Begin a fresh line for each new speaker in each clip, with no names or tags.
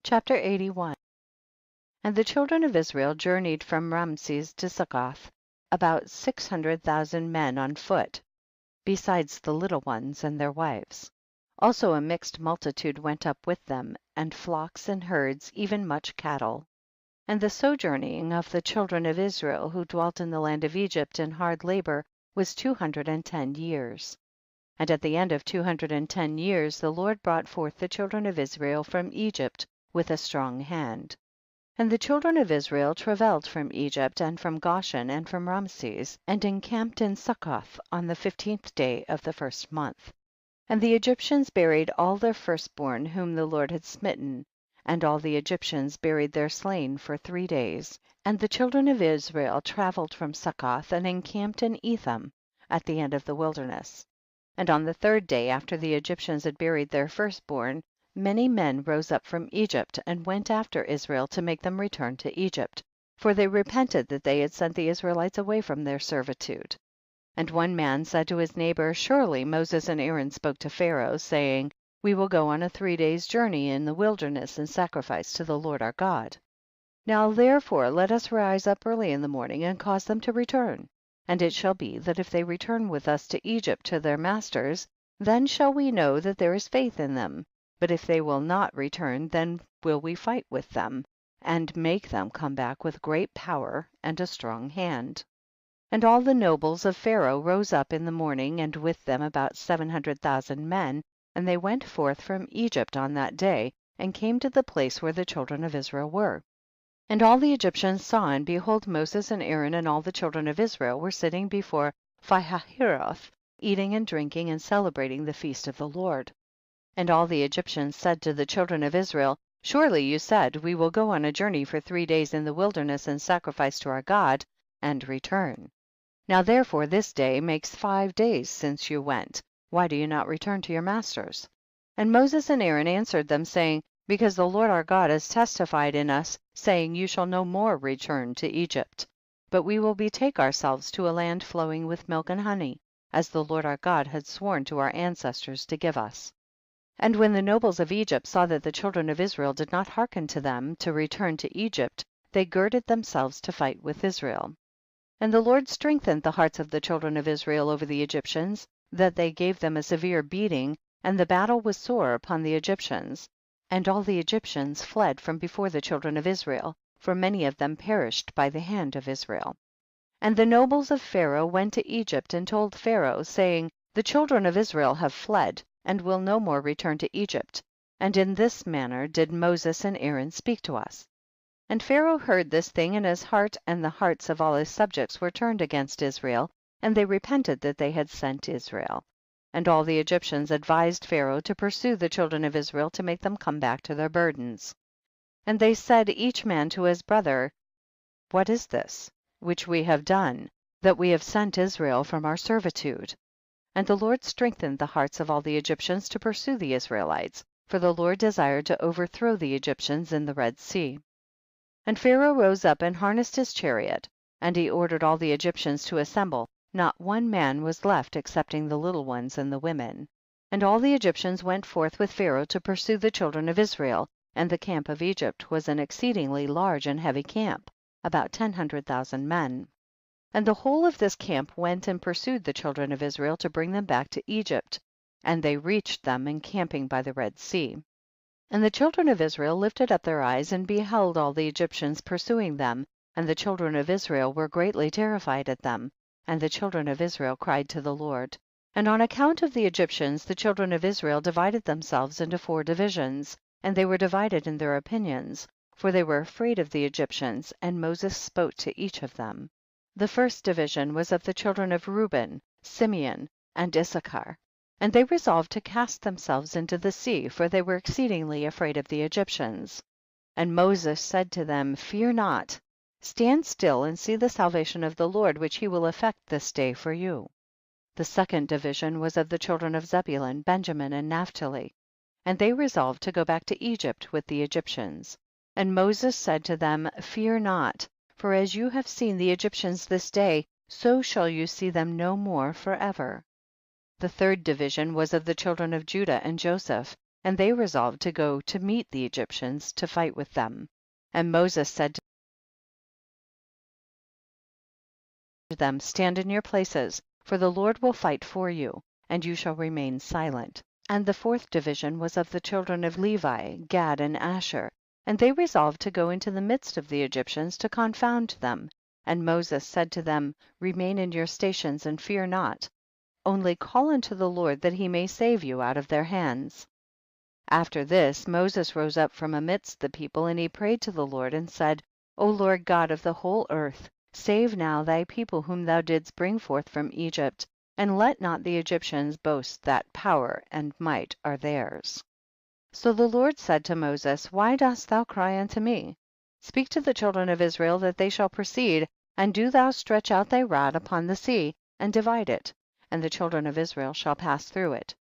Chapter 81. And the children of Israel journeyed from Ramses to Succoth, about 600,000 men on foot, besides the little ones and their wives. Also a mixed multitude went up with them, and flocks and herds, even much cattle. And the sojourning of the children of Israel who dwelt in the land of Egypt in hard labor was 210 years. And at the end of 210 years the Lord brought forth the children of Israel from Egypt with a strong hand. And the children of Israel travailed from Egypt and from Goshen and from Ramses, and encamped in Succoth on the 15th day of the first month. And the Egyptians buried all their firstborn whom the Lord had smitten, and all the Egyptians buried their slain for 3 days. And the children of Israel traveled from Succoth and encamped in Etham at the end of the wilderness. And on the 3rd day after the Egyptians had buried their firstborn, many men rose up from Egypt and went after Israel to make them return to Egypt, for they repented that they had sent the Israelites away from their servitude. And one man said to his neighbor, surely Moses and Aaron spoke to Pharaoh, saying, we will go on a 3 days' journey in the wilderness and sacrifice to the Lord our God. Now therefore let us rise up early in the morning and cause them to return. And it shall be that if they return with us to Egypt to their masters, then shall we know that there is faith in them. But if they will not return, then will we fight with them, and make them come back with great power and a strong hand. And all the nobles of Pharaoh rose up in the morning, and with them about 700,000 men, and they went forth from Egypt on that day, and came to the place where the children of Israel were. And all the Egyptians saw, and behold, Moses and Aaron and all the children of Israel were sitting before Pihahiroth, eating and drinking and celebrating the feast of the Lord. And all the Egyptians said to the children of Israel, surely you said, we will go on a journey for 3 days in the wilderness and sacrifice to our God, and return. Now therefore this day makes 5 days since you went. Why do you not return to your masters? And Moses and Aaron answered them, saying, because the Lord our God has testified in us, saying, you shall no more return to Egypt, but we will betake ourselves to a land flowing with milk and honey, as the Lord our God had sworn to our ancestors to give us. And when the nobles of Egypt saw that the children of Israel did not hearken to them to return to Egypt, they girded themselves to fight with Israel. And the Lord strengthened the hearts of the children of Israel over the Egyptians, that they gave them a severe beating, and the battle was sore upon the Egyptians. And all the Egyptians fled from before the children of Israel, for many of them perished by the hand of Israel. And the nobles of Pharaoh went to Egypt and told Pharaoh, saying, the children of Israel have fled, and will no more return to Egypt. And in this manner did Moses and Aaron speak to us. And Pharaoh heard this thing, and his heart and the hearts of all his subjects were turned against Israel, and they repented that they had sent Israel. And all the Egyptians advised Pharaoh to pursue the children of Israel to make them come back to their burdens. And they said each man to his brother, what is this which we have done, that we have sent Israel from our servitude? And the Lord strengthened the hearts of all the Egyptians to pursue the Israelites, for the Lord desired to overthrow the Egyptians in the Red Sea. And Pharaoh rose up and harnessed his chariot, and he ordered all the Egyptians to assemble. Not one man was left excepting the little ones and the women. And all the Egyptians went forth with Pharaoh to pursue the children of Israel, and the camp of Egypt was an exceedingly large and heavy camp, about 100,000 men. And the whole of this camp went and pursued the children of Israel to bring them back to Egypt, and they reached them encamping by the Red Sea. And the children of Israel lifted up their eyes and beheld all the Egyptians pursuing them, and the children of Israel were greatly terrified at them, and the children of Israel cried to the Lord. And on account of the Egyptians the children of Israel divided themselves into 4 divisions, and they were divided in their opinions, for they were afraid of the Egyptians, and Moses spoke to each of them. The first division was of the children of Reuben, Simeon, and Issachar, and they resolved to cast themselves into the sea, for they were exceedingly afraid of the Egyptians. And Moses said to them, fear not, stand still and see the salvation of the Lord, which he will effect this day for you. The second division was of the children of Zebulun, Benjamin, and Naphtali, and they resolved to go back to Egypt with the Egyptians. And Moses said to them, fear not, for as you have seen the Egyptians this day, so shall you see them no more forever. The third division was of the children of Judah and Joseph, and they resolved to go to meet the Egyptians to fight with them. And Moses said to them, stand in your places, for the Lord will fight for you, and you shall remain silent. And the fourth division was of the children of Levi, Gad and Asher, and they resolved to go into the midst of the Egyptians to confound them. And Moses said to them, remain in your stations and fear not, only call unto the Lord that he may save you out of their hands. After this Moses rose up from amidst the people, and he prayed to the Lord and said, O Lord God of the whole earth, save now thy people whom thou didst bring forth from Egypt, and let not the Egyptians boast that power and might are theirs. So the Lord said to Moses, why dost thou cry unto me? Speak to the children of Israel that they shall proceed, and do thou stretch out thy rod upon the sea, and divide it, and the children of Israel shall pass through it.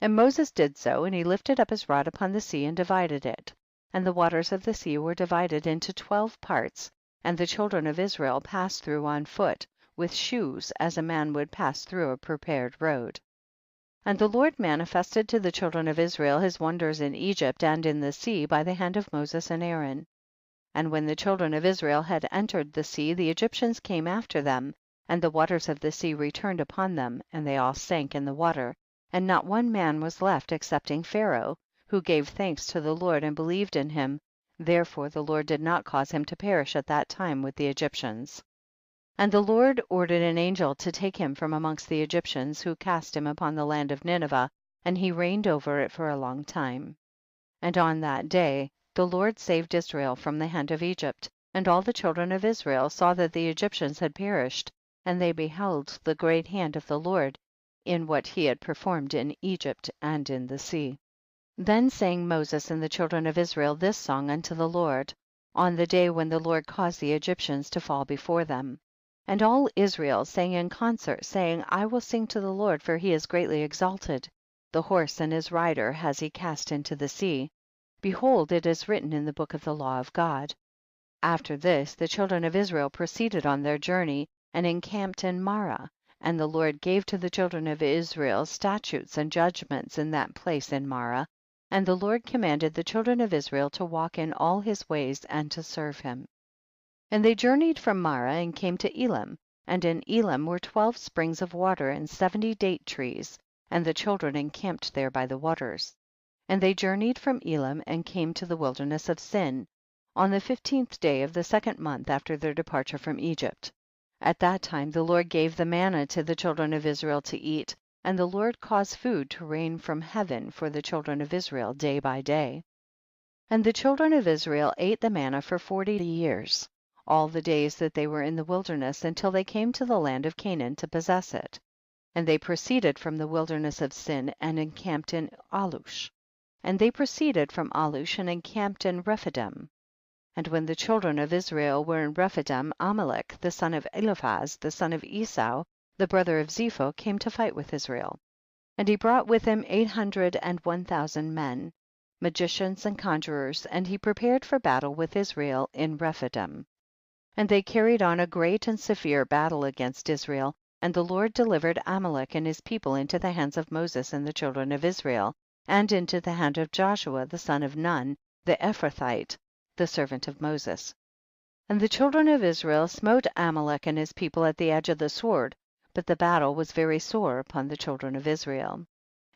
And Moses did so, and he lifted up his rod upon the sea and divided it. And the waters of the sea were divided into 12 parts, and the children of Israel passed through on foot, with shoes, as a man would pass through a prepared road. And the Lord manifested to the children of Israel his wonders in Egypt and in the sea by the hand of Moses and Aaron. And when the children of Israel had entered the sea, the Egyptians came after them, and the waters of the sea returned upon them, and they all sank in the water, and not one man was left excepting Pharaoh, who gave thanks to the Lord and believed in him, therefore the Lord did not cause him to perish at that time with the Egyptians. And the Lord ordered an angel to take him from amongst the Egyptians, who cast him upon the land of Nineveh, and he reigned over it for a long time. And on that day the Lord saved Israel from the hand of Egypt, and all the children of Israel saw that the Egyptians had perished, and they beheld the great hand of the Lord in what he had performed in Egypt and in the sea. Then sang Moses and the children of Israel this song unto the Lord, on the day when the Lord caused the Egyptians to fall before them. And all Israel sang in concert, saying, I will sing to the Lord, for he is greatly exalted. The horse and his rider has he cast into the sea. Behold, it is written in the book of the law of God. After this the children of Israel proceeded on their journey, and encamped in Marah, and the Lord gave to the children of Israel statutes and judgments in that place in Marah, and the Lord commanded the children of Israel to walk in all his ways and to serve him. And they journeyed from Marah and came to Elim, and in Elim were 12 springs of water and 70 date trees, and the children encamped there by the waters. And they journeyed from Elim and came to the wilderness of Sin, on the 15th day of the 2nd month after their departure from Egypt. At that time the Lord gave the manna to the children of Israel to eat, and the Lord caused food to rain from heaven for the children of Israel day by day. And the children of Israel ate the manna for 40 years, all the days that they were in the wilderness, until they came to the land of Canaan to possess it. And they proceeded from the wilderness of Sin and encamped in Alush. And they proceeded from Alush and encamped in Rephidim. And when the children of Israel were in Rephidim, Amalek the son of Eliphaz, the son of Esau, the brother of Zepho, came to fight with Israel. And he brought with him 801,000 men, magicians and conjurers, and he prepared for battle with Israel in Rephidim. And they carried on a great and severe battle against Israel, and the Lord delivered Amalek and his people into the hands of Moses and the children of Israel, and into the hand of Joshua the son of Nun, the Ephrathite, the servant of Moses. And the children of Israel smote Amalek and his people at the edge of the sword, but the battle was very sore upon the children of Israel.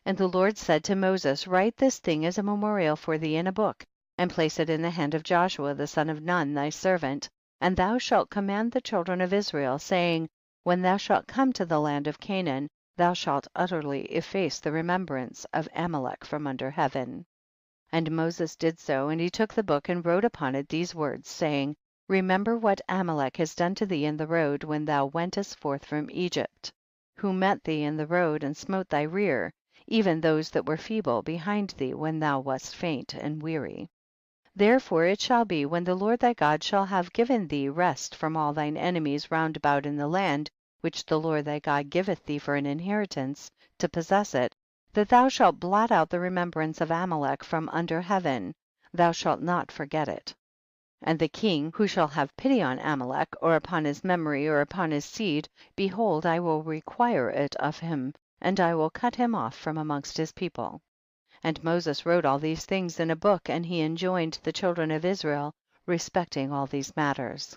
And the Lord said to Moses, write this thing as a memorial for thee in a book, and place it in the hand of Joshua the son of Nun thy servant, and thou shalt command the children of Israel, saying, when thou shalt come to the land of Canaan, thou shalt utterly efface the remembrance of Amalek from under heaven. And Moses did so, and he took the book and wrote upon it these words, saying, remember what Amalek has done to thee in the road when thou wentest forth from Egypt, who met thee in the road and smote thy rear, even those that were feeble behind thee when thou wast faint and weary. Therefore it shall be, when the Lord thy God shall have given thee rest from all thine enemies round about in the land which the Lord thy God giveth thee for an inheritance, to possess it, that thou shalt blot out the remembrance of Amalek from under heaven, thou shalt not forget it. And the king who shall have pity on Amalek, or upon his memory, or upon his seed, behold, I will require it of him, and I will cut him off from amongst his people. And Moses wrote all these things in a book, and he enjoined the children of Israel respecting all these matters.